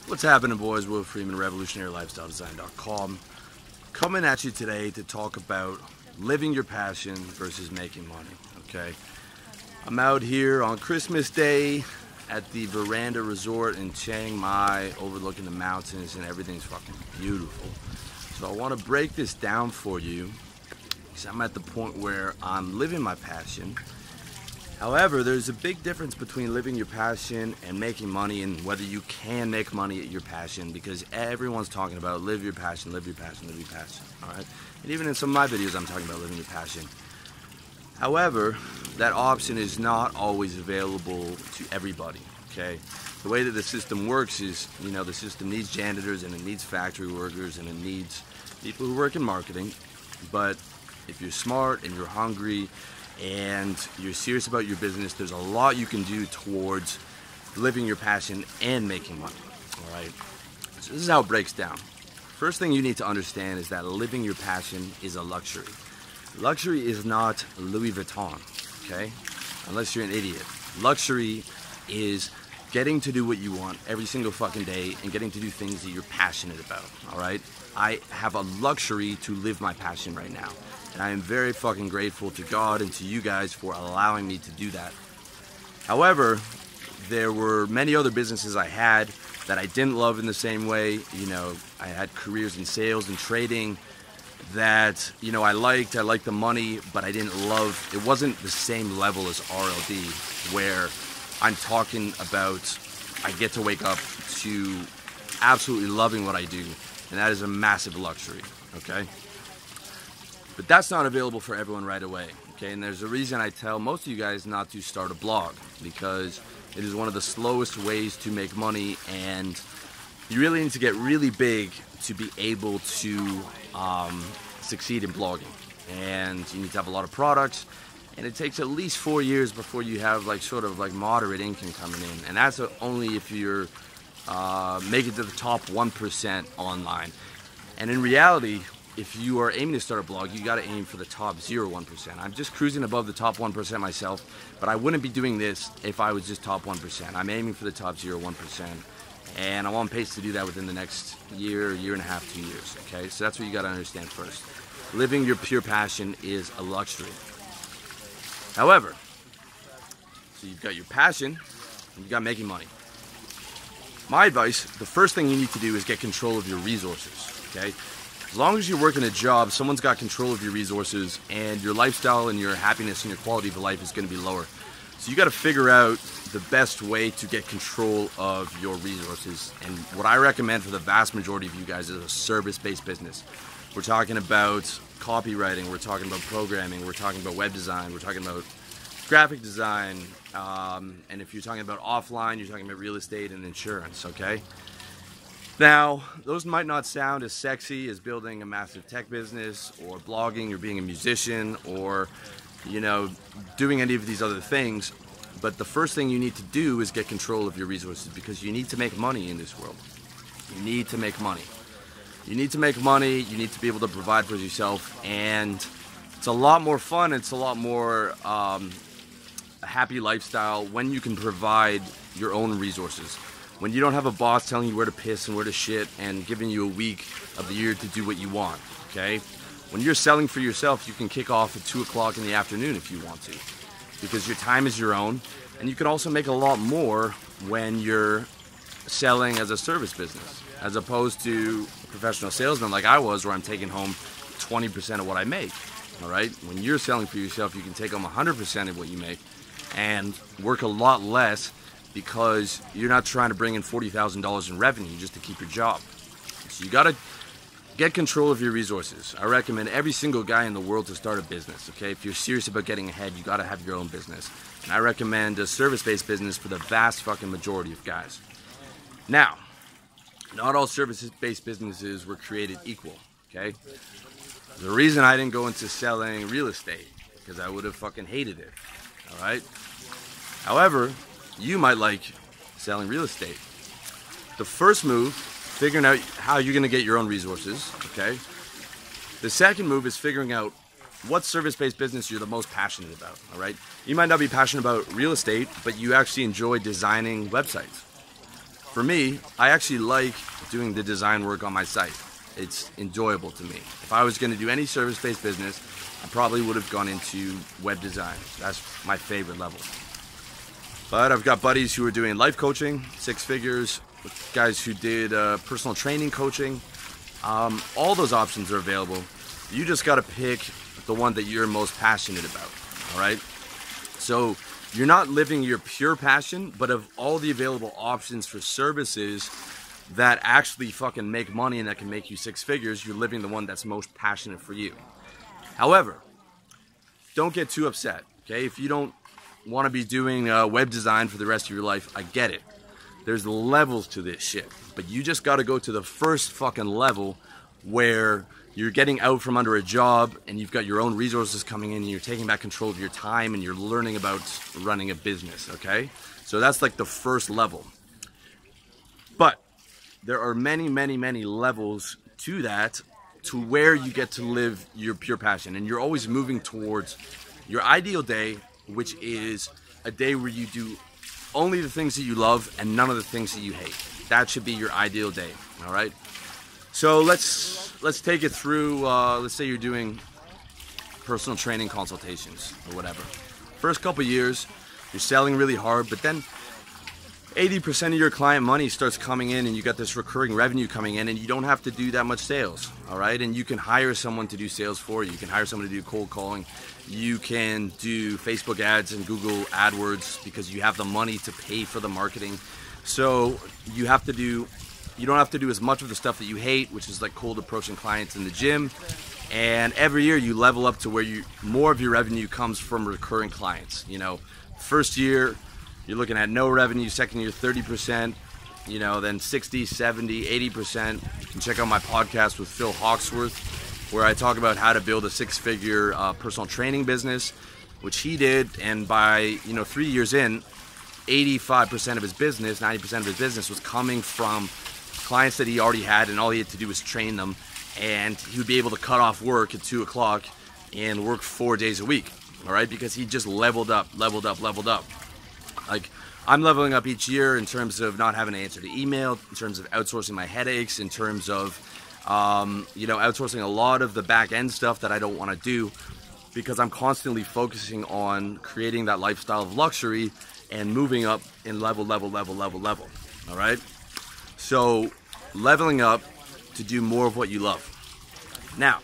What's happening, boys? Will Freeman, RevolutionaryLifestyleDesign.com. Coming at you today to talk about living your passion versus making money, okay? I'm out here on Christmas Day at the Veranda Resort in Chiang Mai, overlooking the mountains, and everything's fucking beautiful. So I want to break this down for you, because I'm at the point where I'm living my passion. However, there's a big difference between living your passion and making money, and whether you can make money at your passion, because everyone's talking about live your passion, live your passion, live your passion, all right? And even in some of my videos, I'm talking about living your passion. However, that option is not always available to everybody, okay? The way that the system works is, you know, the system needs janitors, and it needs factory workers, and it needs people who work in marketing. But if you're smart and you're hungry and you're serious about your business, there's a lot you can do towards living your passion and making money, all right? So this is how it breaks down. First thing you need to understand is that living your passion is a luxury. Luxury is not Louis Vuitton, okay? Unless you're an idiot. Luxury is getting to do what you want every single fucking day and getting to do things that you're passionate about, all right? I have a luxury to live my passion right now. And I am very fucking grateful to God and to you guys for allowing me to do that. However, there were many other businesses I had that I didn't love in the same way. You know, I had careers in sales and trading that, you know, I liked the money, but I didn't love. It wasn't the same level as RLD, where I'm talking about I get to wake up to absolutely loving what I do, and that is a massive luxury, okay? But that's not available for everyone right away, okay? And there's a reason I tell most of you guys not to start a blog, because it is one of the slowest ways to make money, and you really need to get really big to be able to succeed in blogging. And you need to have a lot of products, and it takes at least 4 years before you have like sort of like moderate income coming in, and that's only if you're making it to the top 1% online. And in reality, if you are aiming to start a blog, you got to aim for the top 0.1%. I'm just cruising above the top 1% myself, but I wouldn't be doing this if I was just top 1%. I'm aiming for the top 0.1%, and I'm on pace to do that within the next year, year and a half, 2 years, okay? So that's what you got to understand first. Living your pure passion is a luxury. However, so you've got your passion, and you've got making money. My advice, the first thing you need to do is get control of your resources, okay? As long as you're working a job, someone's got control of your resources, and your lifestyle and your happiness and your quality of life is going to be lower. So you got to figure out the best way to get control of your resources. And what I recommend for the vast majority of you guys is a service-based business. We're talking about copywriting, we're talking about programming, we're talking about web design, we're talking about graphic design, and if you're talking about offline, you're talking about real estate and insurance, okay? Now, those might not sound as sexy as building a massive tech business or blogging or being a musician or, you know, doing any of these other things. But the first thing you need to do is get control of your resources, because you need to make money in this world. You need to make money. You need to make money. You need to be able to provide for yourself. And it's a lot more fun. It's a lot more a happy lifestyle when you can provide your own resources. When you don't have a boss telling you where to piss and where to shit and giving you a week of the year to do what you want, okay? When you're selling for yourself, you can kick off at 2 o'clock in the afternoon if you want to, because your time is your own. And you can also make a lot more when you're selling as a service business, as opposed to a professional salesman like I was, where I'm taking home 20% of what I make, all right? When you're selling for yourself, you can take home 100% of what you make and work a lot less, because you're not trying to bring in $40,000 in revenue just to keep your job. So you got to get control of your resources. I recommend every single guy in the world to start a business, okay? If you're serious about getting ahead, you got to have your own business. And I recommend a service-based business for the vast fucking majority of guys. Now, not all service-based businesses were created equal, okay? There's a reason I didn't go into selling real estate, because I would have fucking hated it, all right? However, you might like selling real estate. The first move, figuring out how you're going to get your own resources, okay? The second move is figuring out what service-based business you're the most passionate about, all right? You might not be passionate about real estate, but you actually enjoy designing websites. for me, I actually like doing the design work on my site. It's enjoyable to me. If I was going to do any service-based business, I probably would have gone into web design. That's my favorite level. But I've got buddies who are doing life coaching, 6 figures, guys who did personal training coaching. All those options are available. You just got to pick the one that you're most passionate about, all right? So you're not living your pure passion, but of all the available options for services that actually fucking make money and that can make you 6 figures, you're living the one that's most passionate for you. However, don't get too upset, okay? If you don't want to be doing web design for the rest of your life, I get it. There's levels to this shit, but you just got to go to the first fucking level where you're getting out from under a job and you've got your own resources coming in and you're taking back control of your time and you're learning about running a business, okay? So that's like the first level. But there are many, many, many levels to that, to where you get to live your pure passion. And you're always moving towards your ideal day, which is a day where you do only the things that you love and none of the things that you hate. That should be your ideal day, all right? So let's take it through, let's say you're doing personal training consultations or whatever. First couple years, you're selling really hard, but then 80% of your client money starts coming in and you got this recurring revenue coming in and you don't have to do that much sales, all right? And you can hire someone to do sales for you. You can hire someone to do cold calling. You can do Facebook ads and Google AdWords because you have the money to pay for the marketing. So you don't have to do as much of the stuff that you hate, which is like cold approaching clients in the gym. And every year you level up to where more of your revenue comes from recurring clients. You know, first year, you're looking at no revenue, second year 30%, you know, then 60, 70, 80%. You can check out my podcast with Phil Hawksworth, where I talk about how to build a 6-figure personal training business, which he did. And by, 3 years in, 85% of his business, 90% of his business was coming from clients that he already had, and all he had to do was train them. And he would be able to cut off work at 2 o'clock and work 4 days a week, all right? Because he just leveled up. Like, I'm leveling up each year in terms of not having to answer to email, in terms of outsourcing my headaches, in terms of, outsourcing a lot of the back end stuff that I don't want to do, because I'm constantly focusing on creating that lifestyle of luxury and moving up in level, all right? So, leveling up to do more of what you love. Now,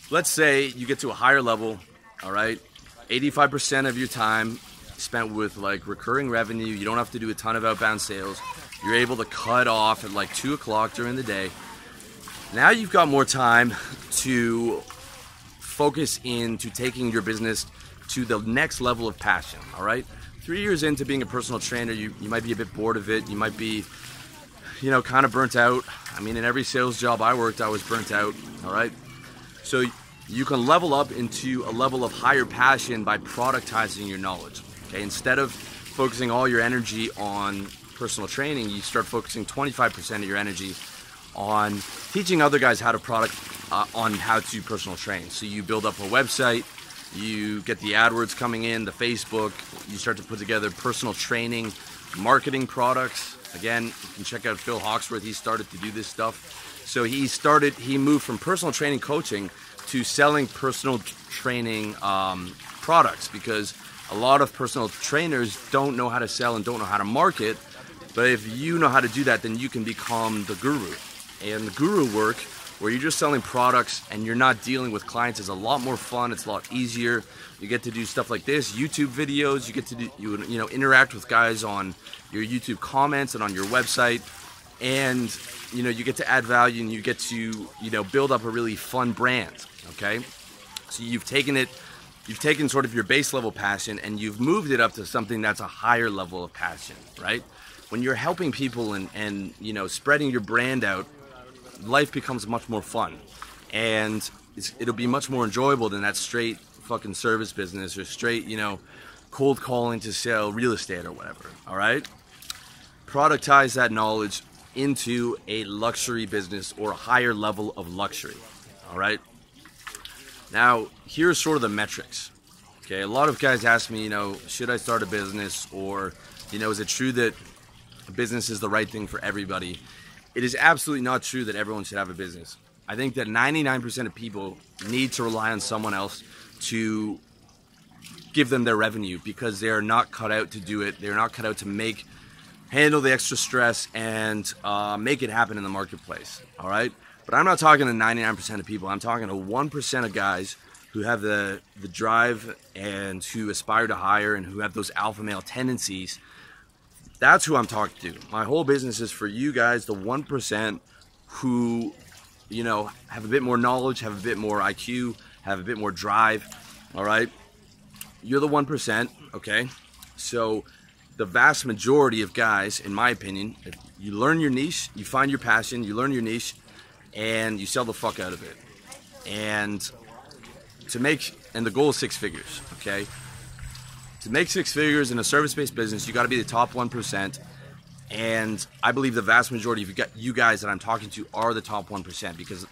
let's say you get to a higher level, all right? 85% of your time spent with like recurring revenue. You don't have to do a ton of outbound sales. You're able to cut off at like 2 o'clock during the day. Now you've got more time to focus into taking your business to the next level of passion, all right? 3 years into being a personal trainer, you might be a bit bored of it. You might be, kind of burnt out. I mean, in every sales job I worked, I was burnt out, all right? So you can level up into a level of higher passion by productizing your knowledge. Okay, instead of focusing all your energy on personal training, you start focusing 25% of your energy on teaching other guys how to on how to personal train. So you build up a website, you get the AdWords coming in, the Facebook, you start to put together personal training, marketing products. Again, you can check out Phil Hawksworth, he started to do this stuff. So he moved from personal training coaching to selling personal training products, because a lot of personal trainers don't know how to sell and don't know how to market. But if you know how to do that, then you can become the guru. And the guru work, where you're just selling products and you're not dealing with clients, is a lot more fun. It's a lot easier. You get to do stuff like this, YouTube videos. You get to do, interact with guys on your YouTube comments and on your website. And, you get to add value, and you get to, build up a really fun brand, okay? So you've taken sort of your base level passion and you've moved it up to something that's a higher level of passion, right? When you're helping people and spreading your brand out, life becomes much more fun. And it'll be much more enjoyable than that straight fucking service business or straight, cold calling to sell real estate or whatever, all right? Productize that knowledge into a luxury business or a higher level of luxury, all right? Now, here's sort of the metrics. Okay, a lot of guys ask me, should I start a business, or, is it true that business is the right thing for everybody. It is absolutely not true that everyone should have a business. I think that 99% of people need to rely on someone else to give them their revenue because they're not cut out to do it. They're not cut out to handle the extra stress and make it happen in the marketplace. All right, but I'm not talking to 99% of people. I'm talking to 1% of guys who have the drive and who aspire to hire and who have those alpha male tendencies. That's who I'm talking to. My whole business is for you guys, the 1% who, you know, have a bit more knowledge, have a bit more IQ, have a bit more drive. All right, you're the 1%. Okay, so the vast majority of guys, in my opinion, if you learn your niche, you find your passion, you learn your niche, and you sell the fuck out of it. And the goal is 6 figures. Okay, to make 6 figures in a service-based business, you got to be the top 1%. And I believe the vast majority of you guys that I'm talking to are the top 1%, because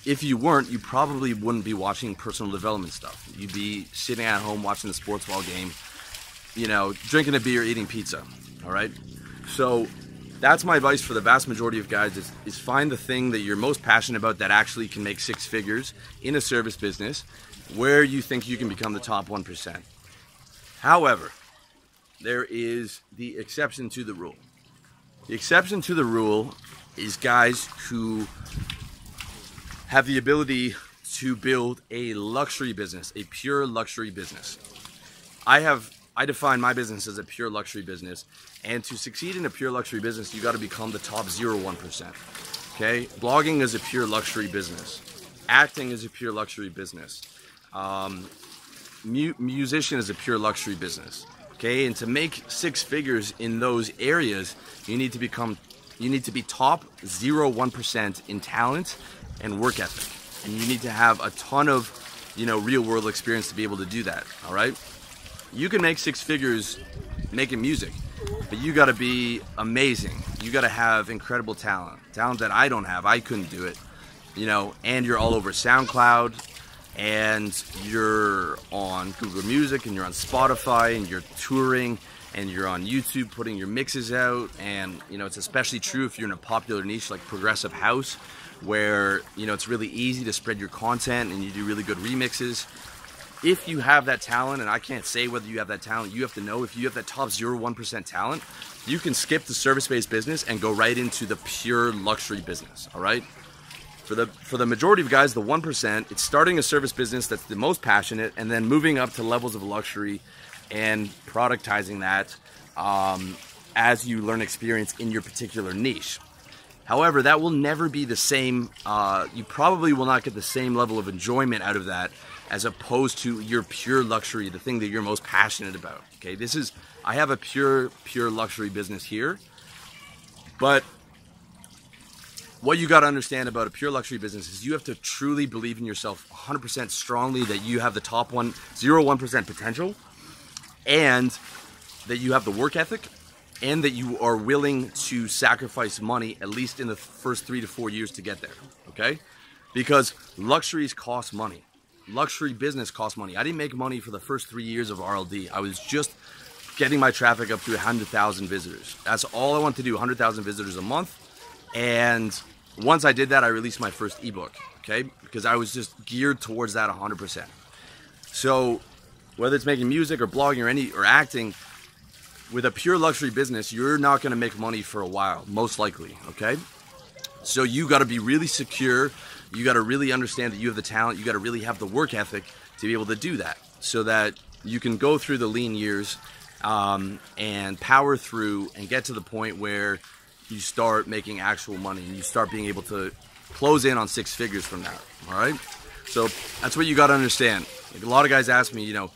if you weren't, you probably wouldn't be watching personal development stuff. You'd be sitting at home watching the sports ball game, you know, drinking a beer, eating pizza. All right, so that's my advice for the vast majority of guys is find the thing that you're most passionate about that actually can make 6 figures in a service business where you think you can become the top 1%. However, there is the exception to the rule. The exception to the rule is guys who have the ability to build a luxury business, a pure luxury business. I define my business as a pure luxury business, and to succeed in a pure luxury business, you got to become the top 0.1%. Okay, blogging is a pure luxury business. Acting is a pure luxury business. Musician is a pure luxury business. Okay, and to make 6 figures in those areas, you need to be top 0.1% in talent and work ethic, and you need to have a ton of, you know, real world experience to be able to do that. All right, you can make 6 figures making music, but you got to be amazing. You got to have incredible talent that I don't have. I couldn't do it, you know. And you're all over SoundCloud, and you're on Google Music, and you're on Spotify, and you're touring, and you're on YouTube putting your mixes out. And, you know, it's especially true if you're in a popular niche like progressive house, where, you know, it's really easy to spread your content and you do really good remixes. If you have that talent, and I can't say whether you have that talent, you have to know if you have that top 0.1% talent, you can skip the service-based business and go right into the pure luxury business. All right, for the majority of guys, the 1%, it's starting a service business that's the most passionate, and then moving up to levels of luxury and productizing that as you learn experience in your particular niche. However, that will never be the same. You probably will not get the same level of enjoyment out of that as opposed to your pure luxury, the thing that you're most passionate about. Okay, I have a pure luxury business here, but what you got to understand about a pure luxury business is you have to truly believe in yourself 100% strongly that you have the top 0.1% potential, and that you have the work ethic, and that you are willing to sacrifice money at least in the first 3 to 4 years to get there. Okay, because luxuries cost money. Luxury business costs money. I didn't make money for the first 3 years of RLD. I was just getting my traffic up to 100,000 visitors. That's all I want to do, 100,000 visitors a month. And once I did that, I released my first ebook, okay? Because I was just geared towards that 100%. So whether it's making music or blogging or acting, with a pure luxury business, you're not gonna make money for a while, most likely, okay? So you gotta be really secure. You gotta really understand that you have the talent. You gotta really have the work ethic to be able to do that, so that you can go through the lean years and power through and get to the point where you start making actual money and you start being able to close in on 6 figures from that. All right, so that's what you got to understand. Like, a lot of guys ask me, you know,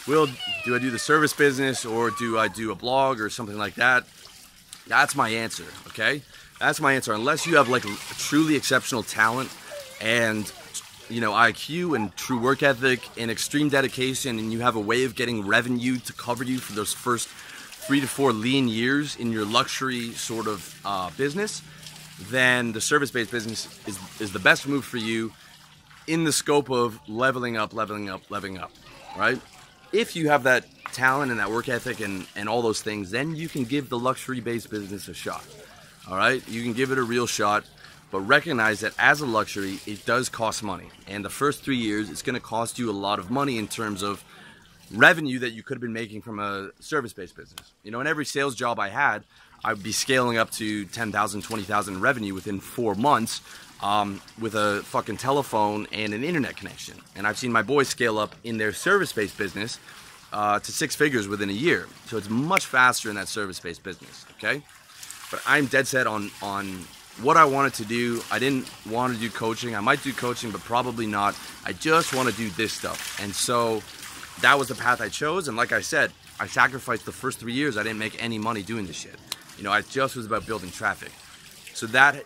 Will, do I do the service business or do I do a blog or something like that? That's my answer. Okay, that's my answer. Unless you have like truly exceptional talent and, you know, IQ and true work ethic and extreme dedication, and you have a way of getting revenue to cover you for those first 3 to 4 lean years in your luxury sort of business, then the service-based business is the best move for you in the scope of leveling up, right? if you have that talent and that work ethic and all those things, then you can give the luxury-based business a shot. All right, you can give it a real shot, but recognize that as a luxury, it does cost money. And the first 3 years, it's going to cost you a lot of money in terms of revenue that you could have been making from a service-based business. You know, in every sales job I had, I'd be scaling up to 10,000, 20,000 revenue within 4 months with a fucking telephone and an internet connection. And I've seen my boys scale up in their service-based business to 6 figures within a year. So it's much faster in that service-based business, okay? But I'm dead set on what I wanted to do. I didn't want to do coaching. I might do coaching, but probably not. I just want to do this stuff. And so that was the path I chose. And like I said, I sacrificed the first 3 years. I didn't make any money doing this shit. You know, I just was about building traffic. So that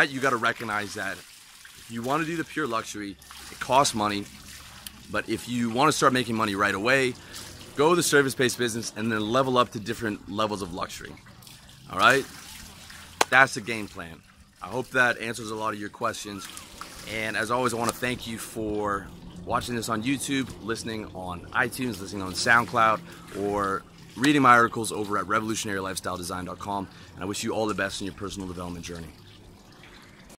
you got to recognize that if you want to do the pure luxury, it costs money. But if you want to start making money right away, go the service-based business and then level up to different levels of luxury. All right? That's the game plan. I hope that answers a lot of your questions. And as always, I want to thank you for watching this on YouTube, listening on iTunes, listening on SoundCloud, or reading my articles over at revolutionarylifestyledesign.com. And I wish you all the best in your personal development journey.